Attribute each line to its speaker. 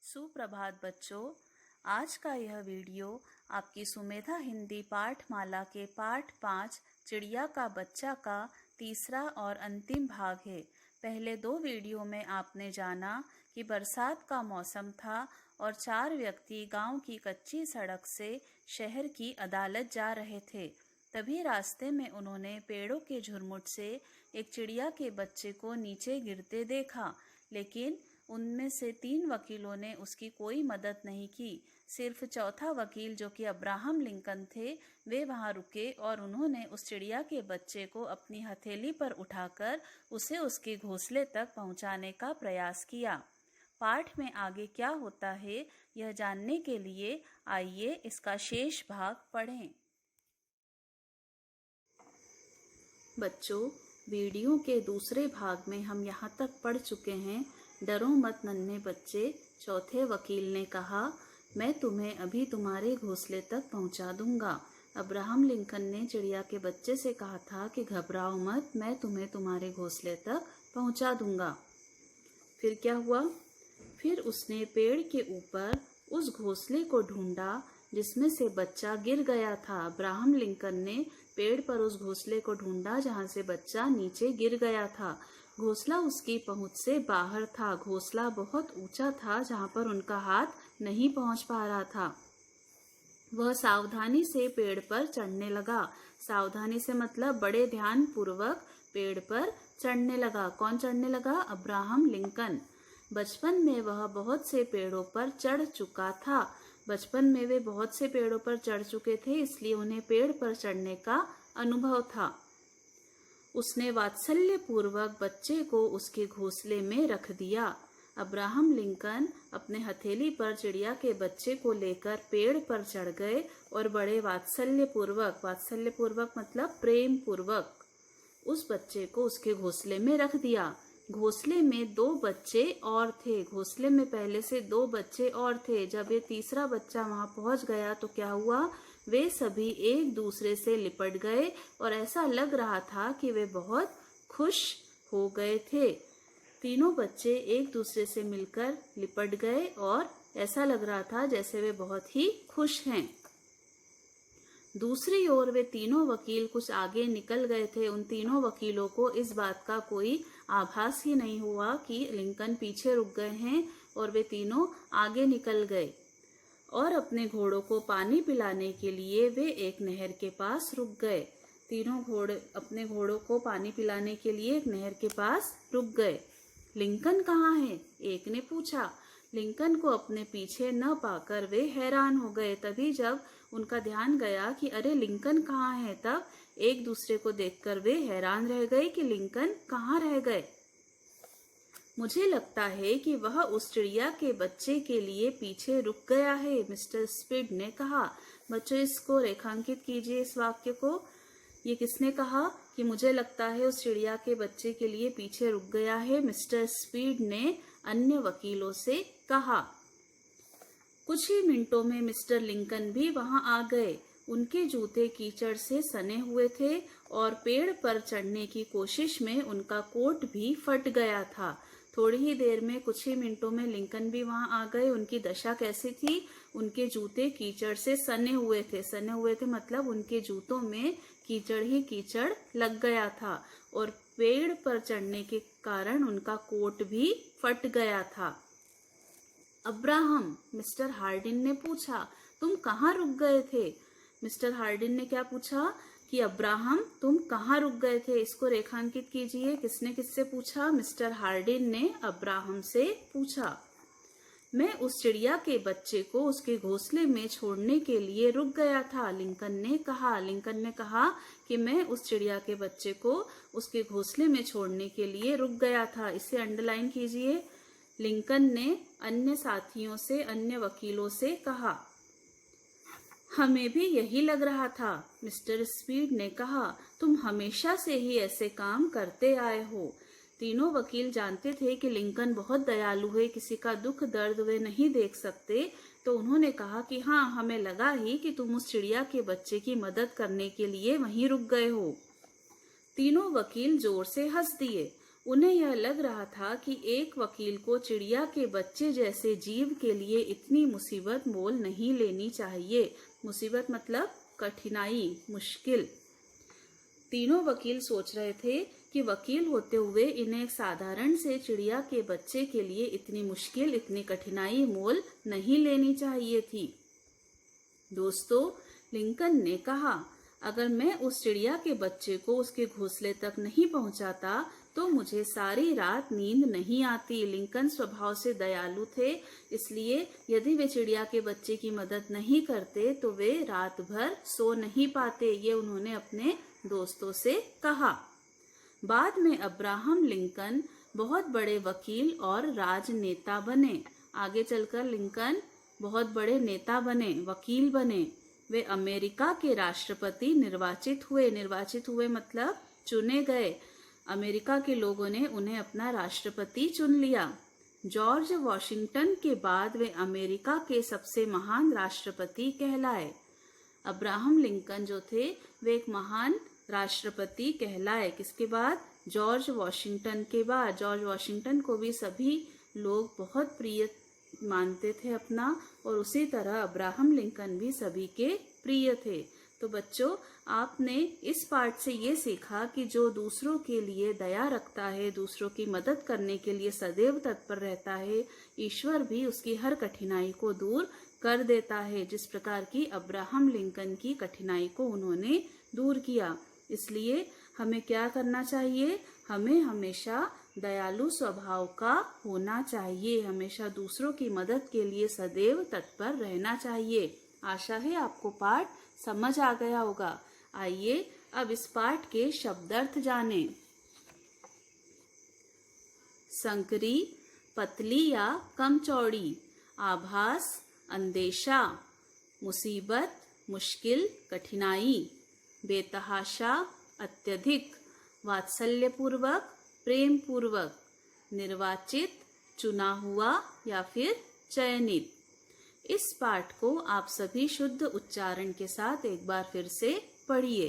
Speaker 1: सुप्रभात बच्चों। आज का यह वीडियो आपकी सुमेधा हिंदी पाठमाला के पाठ 5 चिड़िया का बच्चा का तीसरा और अंतिम भाग है। पहले 2 वीडियो में आपने जाना कि बरसात का मौसम था और 4 व्यक्ति गांव की कच्ची सड़क से शहर की अदालत जा रहे थे। तभी रास्ते में उन्होंने पेड़ों के झुरमुट से एक चिड़िया के बच्चे को नीचे गिरते देखा, लेकिन उनमें से 3 वकीलों ने उसकी कोई मदद नहीं की। सिर्फ चौथा वकील, जो कि अब्राहम लिंकन थे, वे वहां रुके और उन्होंने उस चिड़िया के बच्चे को अपनी हथेली पर उठाकर उसे उसके घोंसले तक पहुंचाने का प्रयास किया। पाठ में आगे क्या होता है यह जानने के लिए आइए इसका शेष भाग पढ़ें। बच्चों, वीडियो के दूसरे भाग में हम यहाँ तक पढ़ चुके हैं। डरो मत नन्हे बच्चे, चौथे वकील ने कहा, मैं तुम्हें अभी तुम्हारे घोंसले तक पहुँचा दूंगा। अब्राहम लिंकन ने चिड़िया के बच्चे से कहा था कि घबराओ मत, मैं तुम्हें तुम्हारे घोंसले तक पहुँचा दूंगा। फिर क्या हुआ? फिर उसने पेड़ के ऊपर उस घोंसले को ढूंढा जिसमें से बच्चा गिर गया था। अब्राहम लिंकन ने पेड़ पर उस घोंसले को ढूंढा जहां से बच्चा नीचे गिर गया था। घोंसला उसकी पहुंच से बाहर था। घोंसला बहुत ऊंचा था जहां पर उनका हाथ नहीं पहुंच पा रहा था। वह सावधानी से पेड़ पर चढ़ने लगा। सावधानी से मतलब बड़े ध्यान पूर्वक पेड़ पर चढ़ने लगा। कौन चढ़ने लगा? Abraham Lincoln. बचपन में वह बहुत से पेड़ों पर चढ़ चुका था। बचपन में वे बहुत से पेड़ों पर चढ़ चुके थे, इसलिए उन्हें पेड़ पर चढ़ने का अनुभव था। उसने वात्सल्य पूर्वक बच्चे को उसके घोंसले में रख दिया। अब्राहम लिंकन अपने हथेली पर चिड़िया के बच्चे को लेकर पेड़ पर चढ़ गए और बड़े वात्सल्य पूर्वक मतलब प्रेम पूर्वक उस बच्चे को उसके घोंसले में रख दिया। घोंसले में 2 बच्चे और थे। घोंसले में पहले से 2 बच्चे और थे। जब ये तीसरा बच्चा वहां पहुंच गया तो क्या हुआ? वे सभी एक दूसरे से लिपट गए और ऐसा लग रहा था कि वे बहुत खुश हो गए थे। तीनों बच्चे एक दूसरे से मिलकर लिपट गए और ऐसा लग रहा था जैसे वे बहुत ही खुश हैं। दूसरी ओर वे तीनों वकील कुछ आगे निकल गए थे। उन तीनों वकीलों को इस बात का कोई आभास ही नहीं हुआ कि लिंकन पीछे रुक गए हैं और वे तीनों आगे निकल गए और अपने घोड़ों को पानी पिलाने के लिए वे एक नहर के पास रुक गए। तीनों घोड़े अपने घोड़ों को पानी पिलाने के लिए एक नहर के पास रुक गए। लिंकन कहाँ है? एक ने पूछा। लिंकन को अपने पीछे न पाकर वे हैरान हो गए। तभी जब उनका ध्यान गया कि अरे लिंकन कहाँ है, तब एक दूसरे को देखकर वे हैरान रह गए कि लिंकन कहाँ रह गए। मुझे लगता है कि वह उस चिड़िया के बच्चे के लिए पीछे रुक गया है, मिस्टर स्पीड ने कहा। बच्चों, इसको रेखांकित कीजिए, इस वाक्य को। ये किसने कहा कि मुझे लगता है उस चिड़िया के बच्चे के लिए पीछे रुक गया है? मिस्टर स्पीड ने अन्य वकीलों से कहा। कुछ ही मिनटों में मिस्टर लिंकन भी वहां आ गए। उनके जूते कीचड़ से सने हुए थे और पेड़ पर चढ़ने की कोशिश में उनका कोट भी फट गया था। थोड़ी ही देर में, कुछ ही मिनटों में लिंकन भी वहां आ गए। उनकी दशा कैसी थी? उनके जूते कीचड़ से सने हुए थे। सने हुए थे मतलब उनके जूतों में कीचड़ ही कीचड़ लग गया था और पेड़ पर चढ़ने के कारण उनका कोट भी फट गया था। अब्राहम, मिस्टर हार्डिन ने पूछा, तुम कहाँ रुक गए थे? मिस्टर हार्डिन ने क्या पूछा कि अब्राहम तुम कहाँ रुक गए थे? इसको रेखांकित कीजिए। किसने किससे पूछा? मिस्टर हार्डिन ने अब्राहम से पूछा। मैं उस चिड़िया के बच्चे को उसके घोंसले में छोड़ने के लिए रुक गया था, लिंकन ने कहा। लिंकन ने कहा कि मैं उस चिड़िया के बच्चे को उसके घोंसले में छोड़ने के लिए रुक गया था। इसे अंडरलाइन कीजिए। लिंकन ने अन्य साथियों से, अन्य वकीलों से कहा। हमें भी यही लग रहा था, मिस्टर स्पीड ने कहा। तुम हमेशा से ही ऐसे काम करते आए हो। तीनों वकील जानते थे कि लिंकन बहुत दयालु है, किसी का दुख दर्द वे नहीं देख सकते। तो उन्होंने कहा कि हाँ, हमें लगा ही कि तुम उस चिड़िया के बच्चे की मदद करने के लिए वहीं रुक गए हो। तीनों वकील जोर से हंस दिए। उन्हें यह लग रहा था कि एक वकील को चिड़िया के बच्चे जैसे जीव के लिए इतनी मुसीबत मोल नहीं लेनी चाहिए। मुसीबत मतलब कठिनाई, मुश्किल। तीनों वकील सोच रहे थे कि वकील होते हुए इन्हें एक साधारण से चिड़िया के बच्चे के लिए इतनी मुश्किल, इतनी कठिनाई मोल नहीं लेनी चाहिए थी। दोस्तों, लिंकन ने कहा, अगर मैं उस चिड़िया के बच्चे को उसके घोंसले तक नहीं पहुंचाता तो मुझे सारी रात नींद नहीं आती। लिंकन स्वभाव से दयालु थे, इसलिए यदि वे चिड़िया के बच्चे की मदद नहीं करते तो वे रात भर सो नहीं पाते। ये उन्होंने अपने दोस्तों से कहा। बाद में अब्राहम लिंकन बहुत बड़े वकील और राजनेता बने। आगे चलकर लिंकन बहुत बड़े नेता बने, वकील बने। वे अमेरिका के राष्ट्रपति निर्वाचित हुए मतलब चुने गए। अमेरिका के लोगों ने उन्हें अपना राष्ट्रपति चुन लिया। जॉर्ज वॉशिंगटन के बाद वे अमेरिका के सबसे महान राष्ट्रपति कहलाए। अब्राहम लिंकन जो थे वे एक महान राष्ट्रपति कहलाए। किसके बाद? जॉर्ज वॉशिंगटन के बाद। जॉर्ज वॉशिंगटन को भी सभी लोग बहुत प्रिय मानते थे अपना, और उसी तरह अब्राहम लिंकन भी सभी के प्रिय थे। तो बच्चों, आपने इस पाठ से ये सीखा कि जो दूसरों के लिए दया रखता है, दूसरों की मदद करने के लिए सदैव तत्पर रहता है, ईश्वर भी उसकी हर कठिनाई को दूर कर देता है, जिस प्रकार की अब्राहम लिंकन की कठिनाई को उन्होंने दूर किया। इसलिए हमें क्या करना चाहिए? हमें हमेशा दयालु स्वभाव का होना चाहिए, हमेशा दूसरों की मदद के लिए सदैव तत्पर रहना चाहिए। आशा है आपको पाठ समझ आ गया होगा। आइए अब इस पाठ के शब्दार्थ जानें। संकरी, पतली या कम चौड़ी। आभास, अंदेशा। मुसीबत, मुश्किल, कठिनाई। बेतहाशा, अत्यधिक। वात्सल्यपूर्वक, प्रेम पूर्वक। निर्वाचित, चुना हुआ या फिर चयनित। इस पाठ को आप सभी शुद्ध उच्चारण के साथ एक बार फिर से पढ़िए।